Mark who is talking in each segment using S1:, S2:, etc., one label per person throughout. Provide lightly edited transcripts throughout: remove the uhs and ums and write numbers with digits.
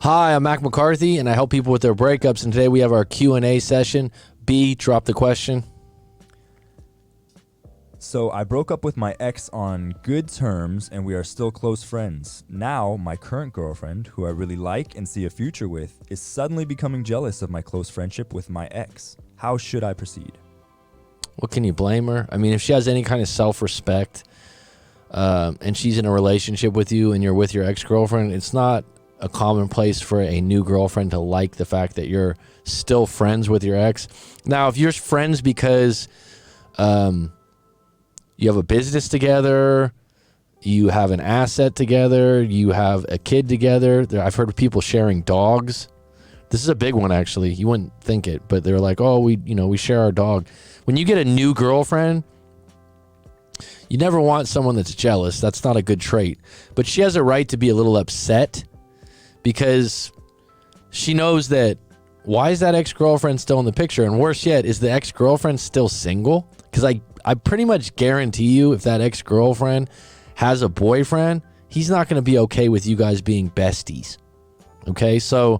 S1: Hi, I'm McCarthy, and I help people with their breakups. And today we have our Q&A session. B, drop the question.
S2: So I broke up with my ex on good terms, and we are still close friends. Now, my current girlfriend, who I really like and see a future with, is suddenly becoming jealous of my close friendship with my ex. How should I proceed?
S1: What can you blame her? I mean, if she has any kind of self-respect and she's in a relationship with you and you're with your ex-girlfriend, it's not a commonplace for a new girlfriend to like the fact that you're still friends with your ex. Now, if you're friends because you have a business together, you have an asset together, you have a kid together. I've heard of people sharing dogs. This is a big one, actually. You wouldn't think it, but they're like, oh, we share our dog. When you get a new girlfriend, you never want someone that's jealous. That's not a good trait. But she has a right to be a little upset because she knows that, why is that ex-girlfriend still in the picture? And worse yet, is the ex-girlfriend still single? Because I pretty much guarantee you, if that ex-girlfriend has a boyfriend, he's not going to be okay with you guys being besties. Okay, so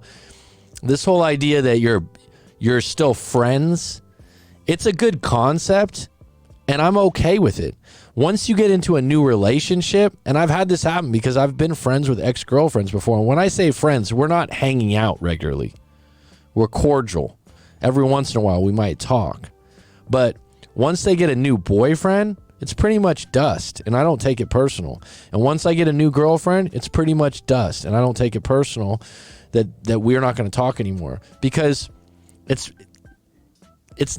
S1: this whole idea that you're still friends, it's a good concept, and I'm okay with it. Once you get into a new relationship, and I've had this happen because I've been friends with ex-girlfriends before, and when I say friends, we're not hanging out regularly. We're cordial. Every once in a while, we might talk. But once they get a new boyfriend, it's pretty much dust, and I don't take it personal. And once I get a new girlfriend, it's pretty much dust, and I don't take it personal that we're not going to talk anymore, because it's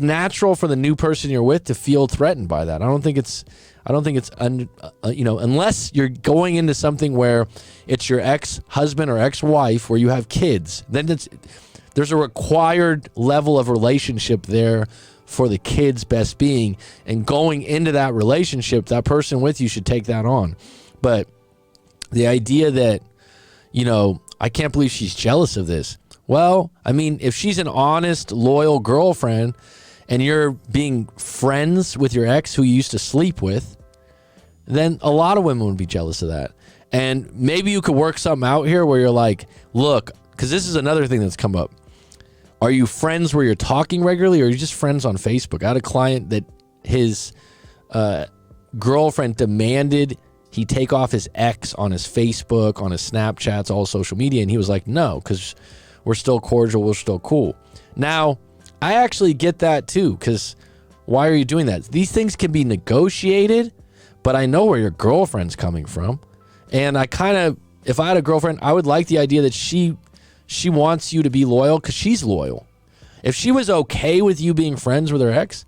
S1: natural for the new person you're with to feel threatened by that. I don't think it's unless you're going into something where it's your ex-husband or ex-wife where you have kids, then there's a required level of relationship there for the kid's best being, and going into that relationship, that person with you should take that on. But the idea that, I can't believe she's jealous of this. Well, I mean, if she's an honest, loyal girlfriend and you're being friends with your ex who you used to sleep with, then a lot of women would be jealous of that. And maybe you could work something out here where you're like, look, because this is another thing that's come up. Are you friends where you're talking regularly, or are you just friends on Facebook? I had a client that his girlfriend demanded he take off his ex on his Facebook, on his Snapchats, all social media, and he was like, no, because we're still cordial, we're still cool. Now, I actually get that too, because why are you doing that? These things can be negotiated, but I know where your girlfriend's coming from. And if I had a girlfriend, I would like the idea that she wants you to be loyal because she's loyal. If she was okay with you being friends with her ex,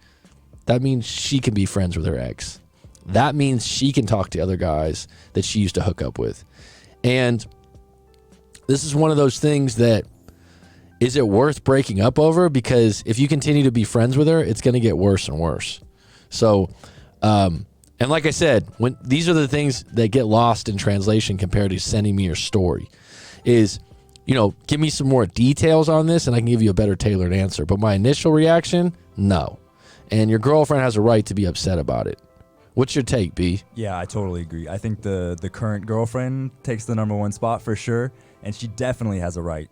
S1: that means she can be friends with her ex. That means she can talk to other guys that she used to hook up with. And this is one of those things that, is it worth breaking up over? Because if you continue to be friends with her, it's going to get worse and worse. So, and like I said, when these are the things that get lost in translation compared to sending me your story, is, give me some more details on this and I can give you a better tailored answer. But my initial reaction, no. And your girlfriend has a right to be upset about it. What's your take, B?
S2: Yeah, I totally agree. I think the current girlfriend takes the number one spot for sure, and she definitely has a right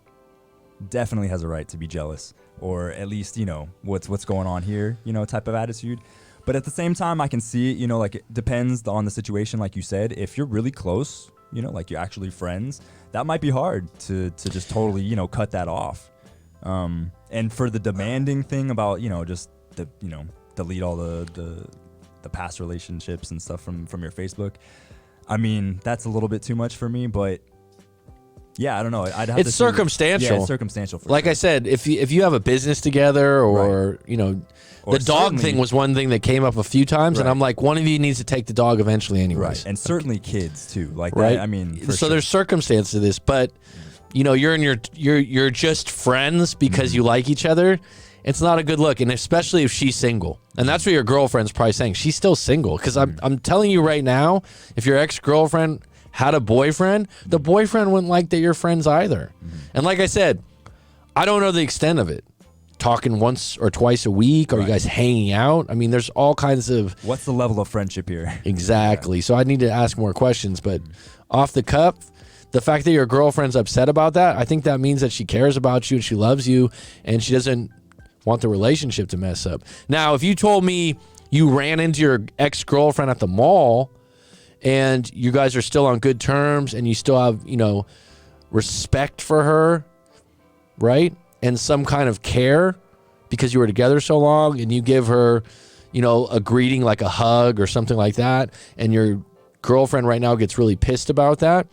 S2: to be jealous, or at least, what's going on here, type of attitude. But at the same time, I can see it, like, it depends on the situation. Like you said, if you're really close, like you're actually friends, that might be hard to just totally, cut that off. And for the demanding thing about, just delete all the past relationships and stuff from your Facebook, I mean, that's a little bit too much for me, but yeah, I don't know.
S1: It's circumstantial.
S2: Yeah, it's circumstantial.
S1: Like
S2: sure.
S1: I said, if you have a business together, or
S2: right.
S1: The dog thing was one thing that came up a few times, and I'm like, one of you needs to take the dog eventually, anyways.
S2: Right, and certainly kids too. Like
S1: right.
S2: That, I mean,
S1: so
S2: sure.
S1: There's circumstance to this, but you're just friends because you like each other. It's not a good look, and especially if she's single. And that's what your girlfriend's probably saying. She's still single, because I'm telling you right now, if your ex-girlfriend had a boyfriend, the boyfriend wouldn't like that you're friends either. And like I said, I don't know the extent of it. Talking once or twice a week? Are you guys hanging out? I mean, there's all kinds of...
S2: What's the level of friendship here?
S1: Exactly. Yeah. So I need to ask more questions, but off the cuff, the fact that your girlfriend's upset about that, I think that means that she cares about you and she loves you and she doesn't want the relationship to mess up. Now, if you told me you ran into your ex-girlfriend at the mall and you guys are still on good terms and you still have, respect for her, right? And some kind of care because you were together so long, and you give her, a greeting like a hug or something like that, and your girlfriend right now gets really pissed about that,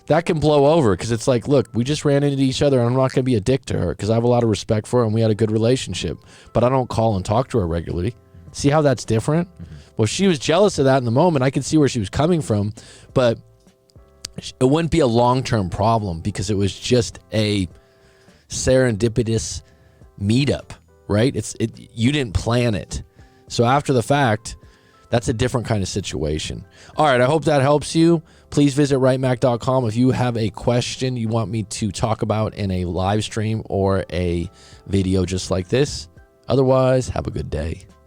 S1: that can blow over because it's like, look, we just ran into each other and I'm not going to be a dick to her because I have a lot of respect for her and we had a good relationship, but I don't call and talk to her regularly. See how that's different? Mm-hmm. Well, she was jealous of that in the moment. I could see where she was coming from, but it wouldn't be a long-term problem because it was just a serendipitous meetup, right? You didn't plan it. So after the fact, that's a different kind of situation. All right, I hope that helps you. Please visit rightmac.com if you have a question you want me to talk about in a live stream or a video just like this. Otherwise, have a good day.